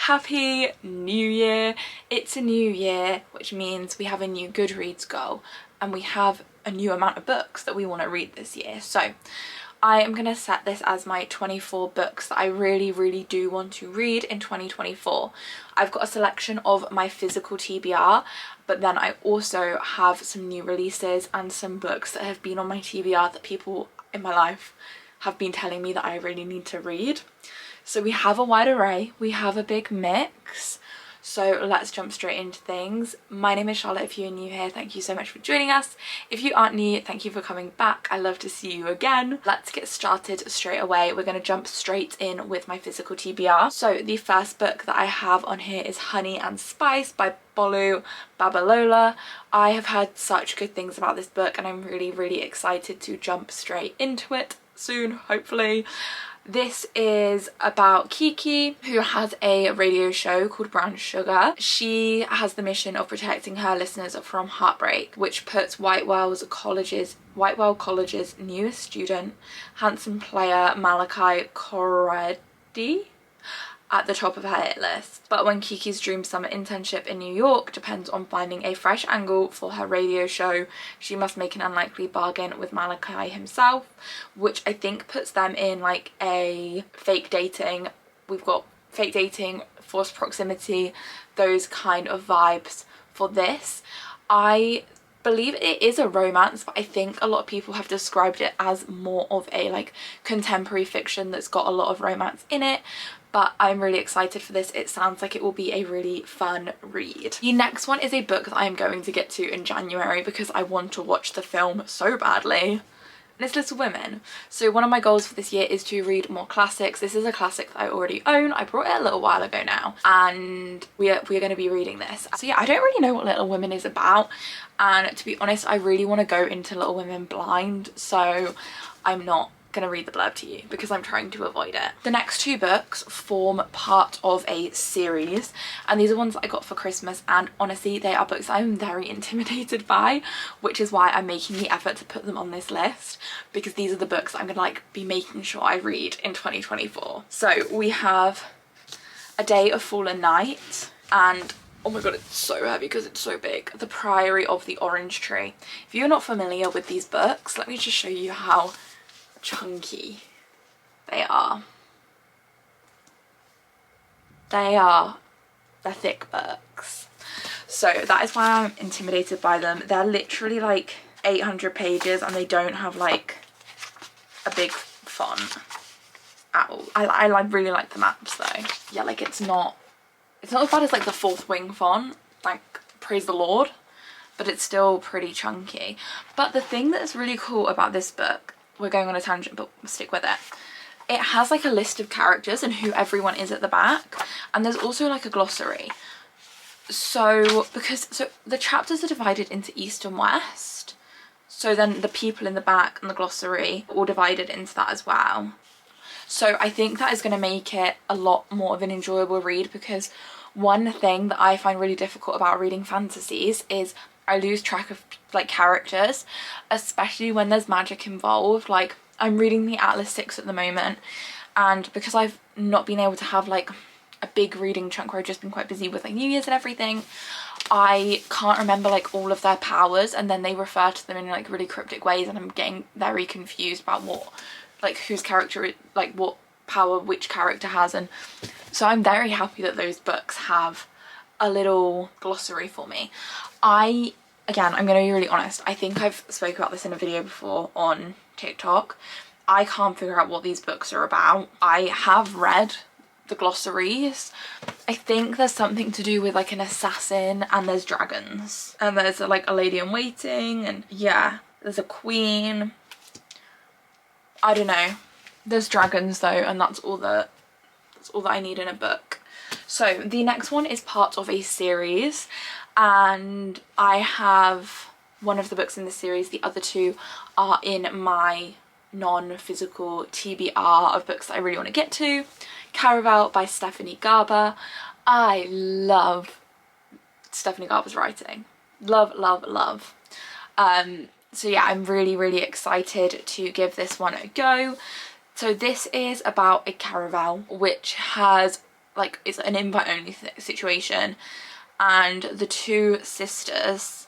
Happy New Year! It's a new year, which means we have a new Goodreads goal and we have a new amount of books that we want to read this year. So I am going to set this as my 24 books that I really do want to read in 2024. I've got a selection of my physical TBR, but then I also have some new releases and some books that have been on my TBR that people in my life have been telling me that I really need to read. So we have a wide array, we have a big mix. So let's jump straight into things. My name is Charlotte. If you're new here, thank you so much for joining us. If you aren't new, thank you for coming back. I love to see you again. Let's get started straight away. We're going to jump straight in with my physical TBR. So the first book that I have on here is Honey and Spice by Bolu Babalola. I have heard such good things about this book and I'm really excited to jump straight into it soon, hopefully. This is about Kiki, who has a radio show called Brown Sugar. She has the mission of protecting her listeners from heartbreak, which puts Whitewell College's newest student, handsome player Malachi Corradi, at the top of her hit list. But when Kiki's dream summer internship in New York depends on finding a fresh angle for her radio show, she must make an unlikely bargain with Malachi himself, which I think puts them in like a fake dating. We've got fake dating, forced proximity, those kind of vibes for this. I believe it is a romance, but I think a lot of people have described it as more of a like contemporary fiction that's got a lot of romance in it. But I'm really excited for this. It sounds like it will be a really fun read. The next one is a book that I'm going to get to in January because I want to watch the film so badly. And it's Little Women. So one of my goals for this year is to read more classics. This is a classic that I already own. I brought it a little while ago now and we are going to be reading this. So yeah, I don't really know what Little Women is about, and to be honest I really want to go into Little Women blind, so I'm not gonna read the blurb to you because I'm trying to avoid it. The next two books form part of a series and these are ones that I got for Christmas, and honestly they are books I'm very intimidated by, which is why I'm making the effort to put them on this list, because these are the books that I'm gonna like be making sure I read in 2024. So we have A Day of Fallen Night and oh my god, it's so heavy because it's so big, The Priory of the Orange Tree. If you're not familiar with these books, let me just show you how chunky they are. They're thick books, so that is why I'm intimidated by them. They're literally like 800 pages and they don't have like a big font at all. I really like the maps though. Yeah, like it's not as bad as like the Fourth Wing font, like praise the Lord, but it's still pretty chunky. But the thing that's really cool about this book, we're going on a tangent but we'll stick with it, it has like a list of characters and who everyone is at the back, and there's also like a glossary. So the chapters are divided into East and West, so then the people in the back and the glossary are all divided into that as well. So I think that is going to make it a lot more of an enjoyable read, because one thing that I find really difficult about reading fantasies is I lose track of like characters, especially when there's magic involved. Like I'm reading the Atlas 6 at the moment, and because I've not been able to have like a big reading chunk where I've just been quite busy with like New Year's and everything, I can't remember like all of their powers, and then they refer to them in like really cryptic ways and I'm getting very confused about what like whose character, like what power which character has. And so I'm very happy that those books have a little glossary for me. Again, I'm going to be really honest, I think I've spoken about this in a video before on TikTok. I can't figure out what these books are about. I have read the glossaries. I think there's something to do with like an assassin, and there's dragons, and there's like a lady in waiting, and yeah, there's a queen. I don't know. There's dragons though, and that's all that I need in a book. So the next one is part of a series, and I have one of the books in the series. The other two are in my non-physical TBR of books that I really want to get to. Caraval by Stephanie Garber. I love Stephanie Garber's writing. Love. So yeah, I'm really excited to give this one a go. So this is about a caravel which has like it's an invite only situation, and the two sisters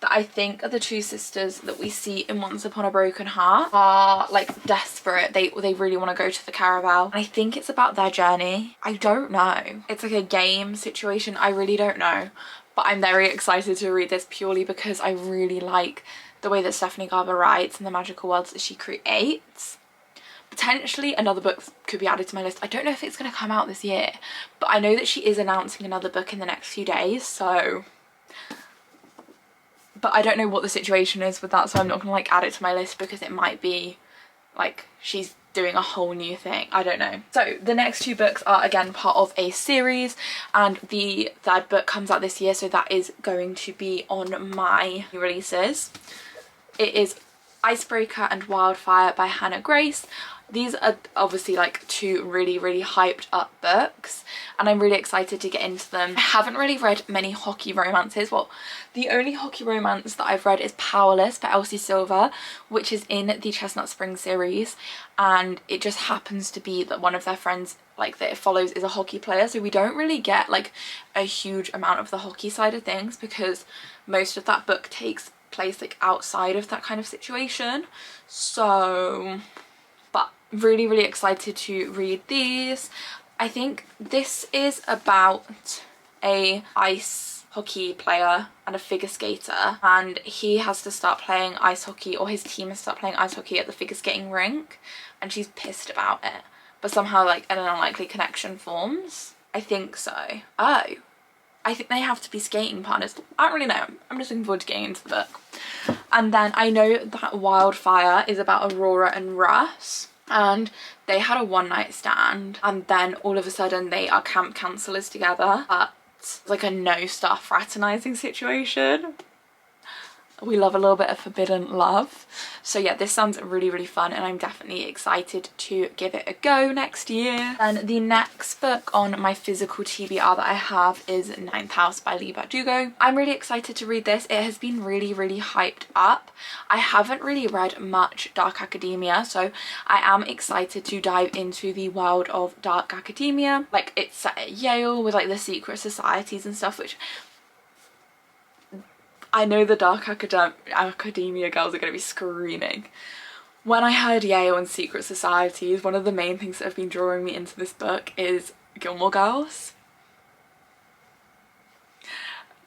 that I think are the two sisters that we see in Once Upon a Broken Heart are like desperate. They really want to go to the Caravel, and I think it's about their journey. I don't know, it's like a game situation, I really don't know, but I'm very excited to read this purely because I really like the way that Stephanie Garber writes and the magical worlds that she creates. Potentially another book could be added to my list. I don't know if it's going to come out this year, but I know that she is announcing another book in the next few days, so, but I don't know what the situation is with that, so I'm not going to like add it to my list because it might be like she's doing a whole new thing. I don't know. So the next two books are again part of a series, and the third book comes out this year, so that is going to be on my releases. It is Icebreaker and Wildfire by Hannah Grace. These are obviously like two really hyped up books, and I'm really excited to get into them. I haven't really read many hockey romances. Well, the only hockey romance that I've read is Powerless by Elsie Silver, which is in the Chestnut Spring series, and it just happens to be that one of their friends like that it follows is a hockey player, so we don't really get like a huge amount of the hockey side of things because most of that book takes place like outside of that kind of situation. So, but really excited to read these. I think this is about a ice hockey player and a figure skater, and he has to start playing ice hockey, or his team has to start playing ice hockey at the figure skating rink, and she's pissed about it, but somehow like an unlikely connection forms. I think so. Oh, I think they have to be skating partners. I don't really know. I'm just looking forward to getting into the book. And then I know that Wildfire is about Aurora and Russ, and they had a one-night stand, and then all of a sudden they are camp counsellors together, but it's like a no-star fraternising situation. We love a little bit of forbidden love. So yeah, this sounds really fun, and I'm definitely excited to give it a go next year. And the next book on my physical TBR that I have is Ninth House by Leigh Bardugo. I'm really excited to read this. It has been really hyped up. I haven't really read much dark academia, so I am excited to dive into the world of dark academia. Like, it's set at Yale with like the secret societies and stuff, which I know the dark academia girls are going to be screaming. When I heard Yale and secret societies, one of the main things that have been drawing me into this book is Gilmore Girls.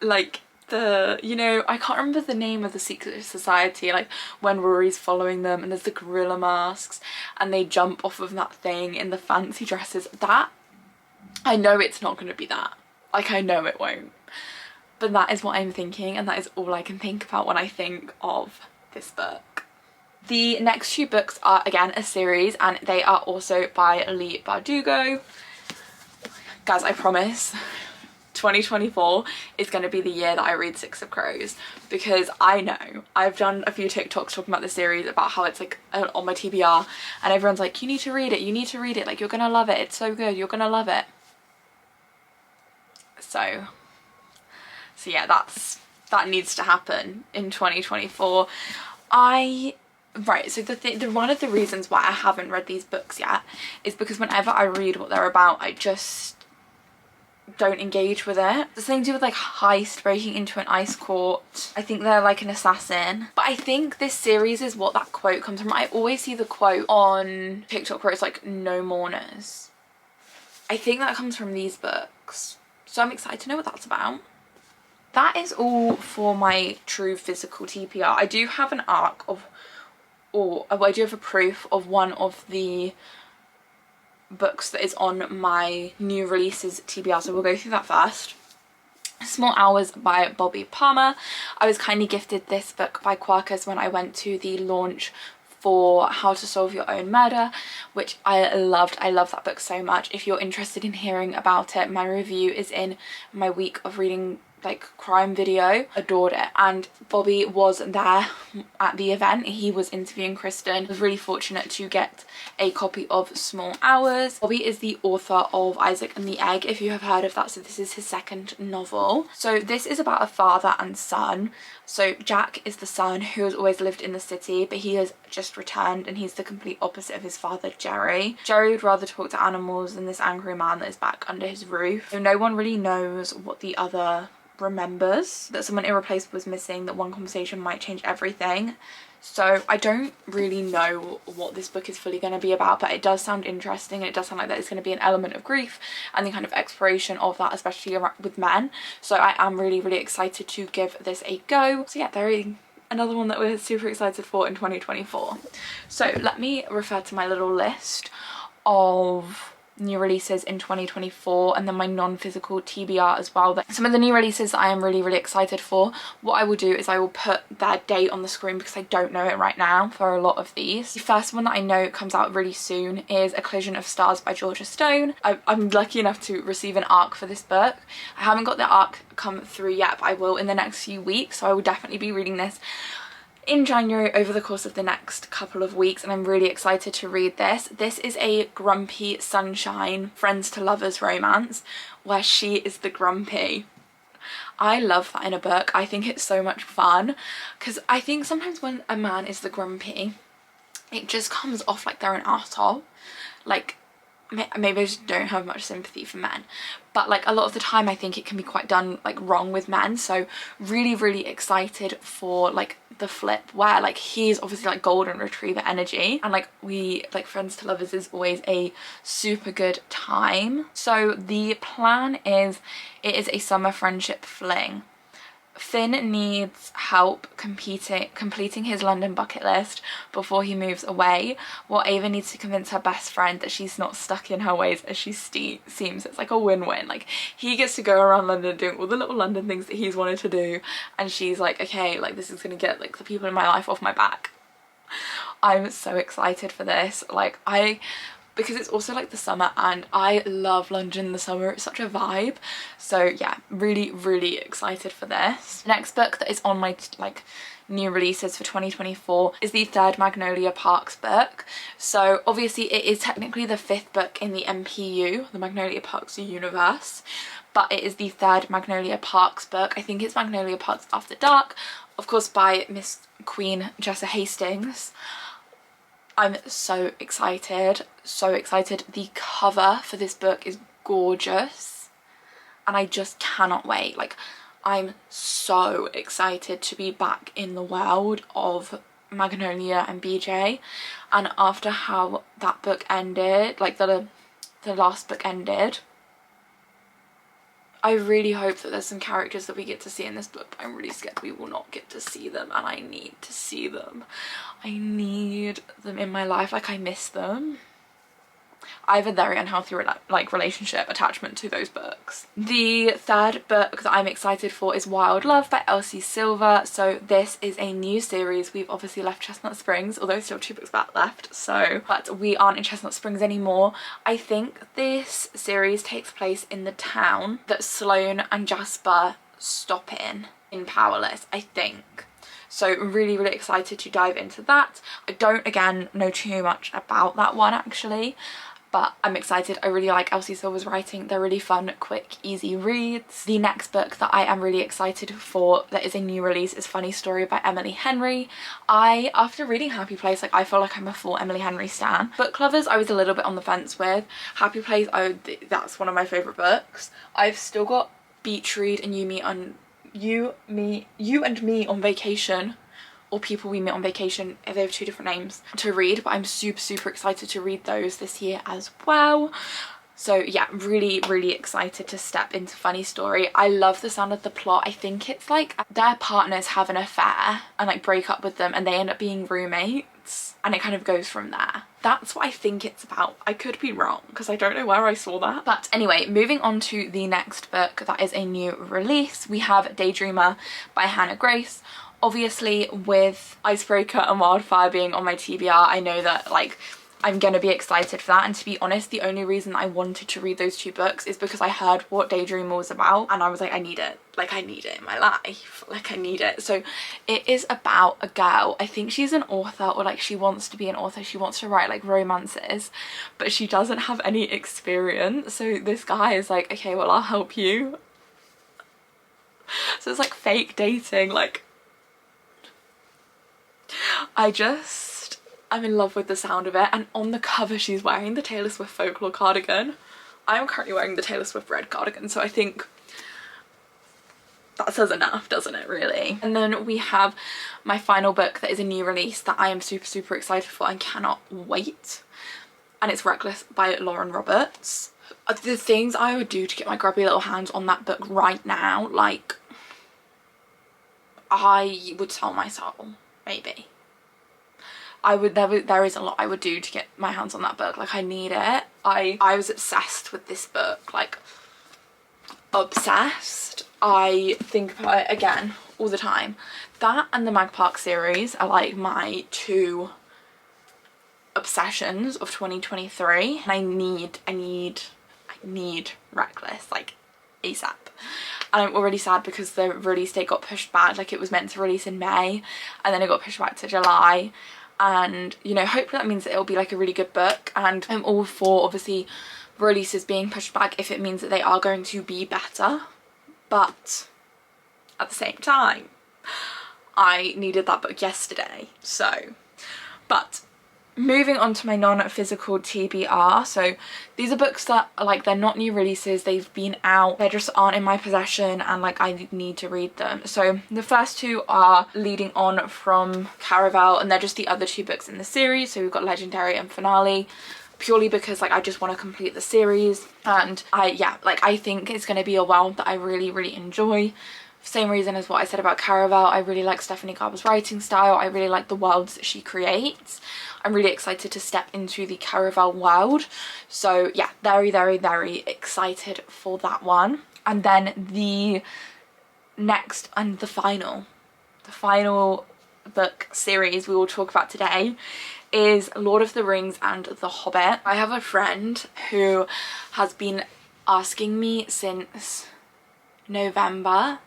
Like the, you know, I can't remember the name of the secret society, like when Rory's following them and there's the gorilla masks and they jump off of that thing in the fancy dresses. That, I know it's not going to be that. Like, I know it won't. But that is what I'm thinking, and that is all I can think about when I think of this book. The next two books are again a series, and they are also by Leigh Bardugo. Guys, I promise 2024 is going to be the year that I read Six of Crows, because I know I've done a few TikToks talking about the series, about how it's like on my TBR, and everyone's like, you need to read it, like you're gonna love it, it's so good, you're gonna love it. So yeah, that needs to happen in 2024. Right, so one of the reasons why I haven't read these books yet is because whenever I read what they're about, I just don't engage with it. It's something to do with like heist, breaking into an ice court. I think they're like an assassin. But I think this series is what that quote comes from. I always see the quote on TikTok where it's like, no mourners. I think that comes from these books. So I'm excited to know what that's about. That is all for my true physical TBR. I do have an arc of, or I do have a proof of one of the books that is on my new releases TBR, so we'll go through that first. Small Hours by Bobby Palmer. I was kindly gifted this book by Quercus when I went to the launch for How to Solve Your Own Murder, which I loved. I love that book so much. If you're interested in hearing about it, my review is in my week of reading like crime video. Adored it. And Bobby was there at the event. He was interviewing Kristen. I was really fortunate to get a copy of Small Hours. Bobby is the author of Isaac and the Egg, if you have heard of that. So this is his second novel. So this is about a father and son. So Jack is the son who has always lived in the city, but he has just returned, and he's the complete opposite of his father, Jerry. Jerry would rather talk to animals than this angry man that is back under his roof. So no one really knows what the other remembers, that someone irreplaceable is missing, that one conversation might change everything. So I don't really know what this book is fully going to be about, but it does sound interesting, and it does sound like that it's going to be an element of grief and the kind of exploration of that, especially with men. So I am really, really excited to give this a go. So yeah, another one that we're super excited for in 2024. So let me refer to my little list of new releases in 2024, and then my non-physical TBR as well. Some of the new releases that I am really, really excited for, what I will do is I will put their date on the screen because I don't know it right now for a lot of these. The first one that I know comes out really soon is A Collision of Stars by Georgia Stone. I'm lucky enough to receive an ARC for this book. I haven't got the ARC come through yet, but I will in the next few weeks, so I will definitely be reading this in January over the course of the next couple of weeks, and I'm really excited to read this. This is a grumpy sunshine friends to lovers romance where she is the grumpy. I love that in a book. I think it's so much fun because I think sometimes when a man is the grumpy, it just comes off like they're an asshole. Like, maybe I just don't have much sympathy for men, but like a lot of the time I think it can be quite done like wrong with men. So really, really excited for like the flip where like he's obviously like golden retriever energy, and like friends to lovers is always a super good time. So the plan is, it is a summer friendship fling. Finn needs help completing his London bucket list before he moves away, while Ava needs to convince her best friend that she's not stuck in her ways as she seems. It's like a win-win. Like, he gets to go around London doing all the little London things that he's wanted to do, and she's like, okay, like this is gonna get like the people in my life off my back. I'm so excited for this. Like, because it's also like the summer, and I love London in the summer. It's such a vibe. So yeah, really, really excited for this. Next book that is on my like new releases for 2024 is the third Magnolia Parks book. So obviously it is technically the 5th book in the MPU, the Magnolia Parks universe, but it is the third Magnolia Parks book. I think it's Magnolia Parks After Dark, of course by Miss Queen Jessa Hastings. I'm so excited, so excited. The cover for this book is gorgeous, and I just cannot wait. Like, I'm so excited to be back in the world of Magnolia and BJ, and after how that book ended, like the last book ended, I really hope that there's some characters that we get to see in this book, but I'm really scared we will not get to see them, and I need to see them. I need them in my life. Like, I miss them. I have a very unhealthy relationship attachment to those books. The third book that I'm excited for is Wild Love by Elsie Silver. So this is a new series. We've obviously left Chestnut Springs, although still 2 books back left, so, but we aren't in Chestnut Springs anymore. I think this series takes place in the town that Sloane and Jasper stop in Powerless, I think. So really, really excited to dive into that. I don't, again, know too much about that one actually, but I'm excited. I really like Elsie Silver's writing. They're really fun, quick, easy reads. The next book that I am really excited for that is a new release is Funny Story by Emily Henry. After reading Happy Place, like, I feel like I'm a full Emily Henry stan. Book Lovers I was a little bit on the fence with. Happy Place, that's one of my favourite books. I've still got Beach Read and You and Me on Vacation, or People We Meet on Vacation, they have 2 different names, to read, but I'm super, super excited to read those this year as well. So yeah, really, really excited to step into Funny Story. I love the sound of the plot. I think it's like their partners have an affair and like break up with them, and they end up being roommates, and it kind of goes from there. That's what I think it's about. I could be wrong because I don't know where I saw that. But anyway, moving on to the next book that is a new release, we have Daydreamer by Hannah Grace. Obviously, with Icebreaker and Wildfire being on my TBR, I know that like I'm gonna be excited for that. And to be honest, the only reason I wanted to read those 2 books is because I heard what Daydream was about and I was like, I need it. Like, I need it in my life. Like, I need it. So it is about a girl. I think she's an author, or like she wants to be an author. She wants to write like romances, but she doesn't have any experience. So this guy is like, okay, well, I'll help you. So it's like fake dating. Like, I'm in love with the sound of it. And on the cover she's wearing the Taylor Swift folklore cardigan. I am currently wearing the Taylor Swift red cardigan, so I think that says enough, doesn't it, really? And then we have my final book that is a new release that I am super excited for and cannot wait, and it's Reckless by Lauren Roberts. The things I would do to get my grubby little hands on that book right now, like, I would sell my soul, maybe. There is a lot I would do to get my hands on that book. Like, I need it. I was obsessed with this book, like, obsessed. I think about it again all the time. That and the Mag Park series are like my 2 obsessions of 2023, and I need Reckless, like, ASAP. And I'm already sad because the release date got pushed back. Like, it was meant to release in May and then it got pushed back to July. And, you know, hopefully that means that it'll be like a really good book, and I'm all for obviously releases being pushed back if it means that they are going to be better. But at the same time, I needed that book yesterday. So, but moving on to my non-physical TBR. So these are books that are like, they're not new releases, they've been out, they just aren't in my possession, and like I need to read them. So the first 2 are leading on from Caraval, and they're just the other 2 books in the series. So we've got Legendary and Finale, purely because like I just want to complete the series, and I think it's going to be a world that I really enjoy. Same reason as what I said about Caraval. I really like Stephanie Garber's writing style. I really like the worlds that she creates. I'm really excited to step into the Caraval world. So yeah, very excited for that one. And then the next and the final book series we will talk about today is Lord of the Rings and The Hobbit. I have a friend who has been asking me since November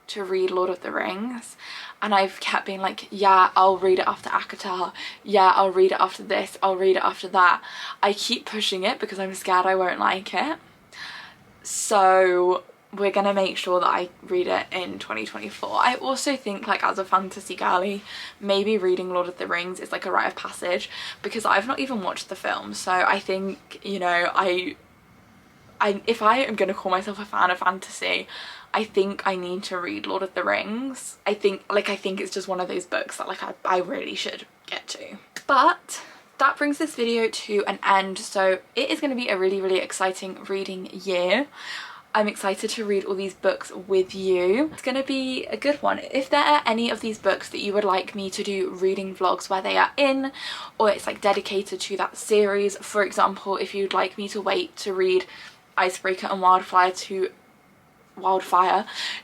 to read Lord of the Rings, and I've kept being like, yeah, I'll read it after ACOTAR, yeah, I'll read it after this, I'll read it after that. I keep pushing it because I'm scared I won't like it. So we're gonna make sure that I read it in 2024. I also think, like, as a fantasy girly, maybe reading Lord of the Rings is like a rite of passage, because I've not even watched the film. So I think, you know, if I am gonna call myself a fan of fantasy, I think I need to read Lord of the Rings. I think it's just one of those books that like I really should get to. But that brings this video to an end. So it is going to be a really exciting reading year. I'm excited to read all these books with you. It's going to be a good one. If there are any of these books that you would like me to do reading vlogs where they are in, or it's like dedicated to that series, for example, if you'd like me to wait to read Icebreaker and Wildfire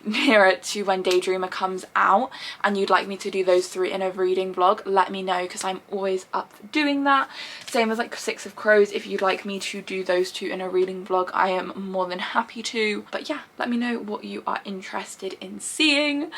nearer to when Daydreamer comes out, and you'd like me to do those 3 in a reading vlog, let me know, because I'm always up for doing that. Same as like Six of Crows, if you'd like me to do those 2 in a reading vlog, I am more than happy to. But yeah, let me know what you are interested in seeing.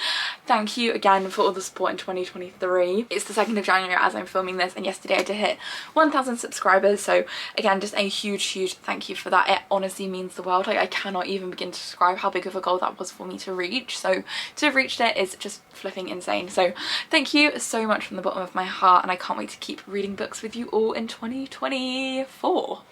Thank you again for all the support in 2023. It's the 2nd of January as I'm filming this, and yesterday I did hit 1,000 subscribers, so again, just a huge thank you for that. It honestly means the world. Like, I cannot even begin to describe how big of a goal that was for me to reach. So to have reached it is just flipping insane. So thank you so much from the bottom of my heart, and I can't wait to keep reading books with you all in 2024.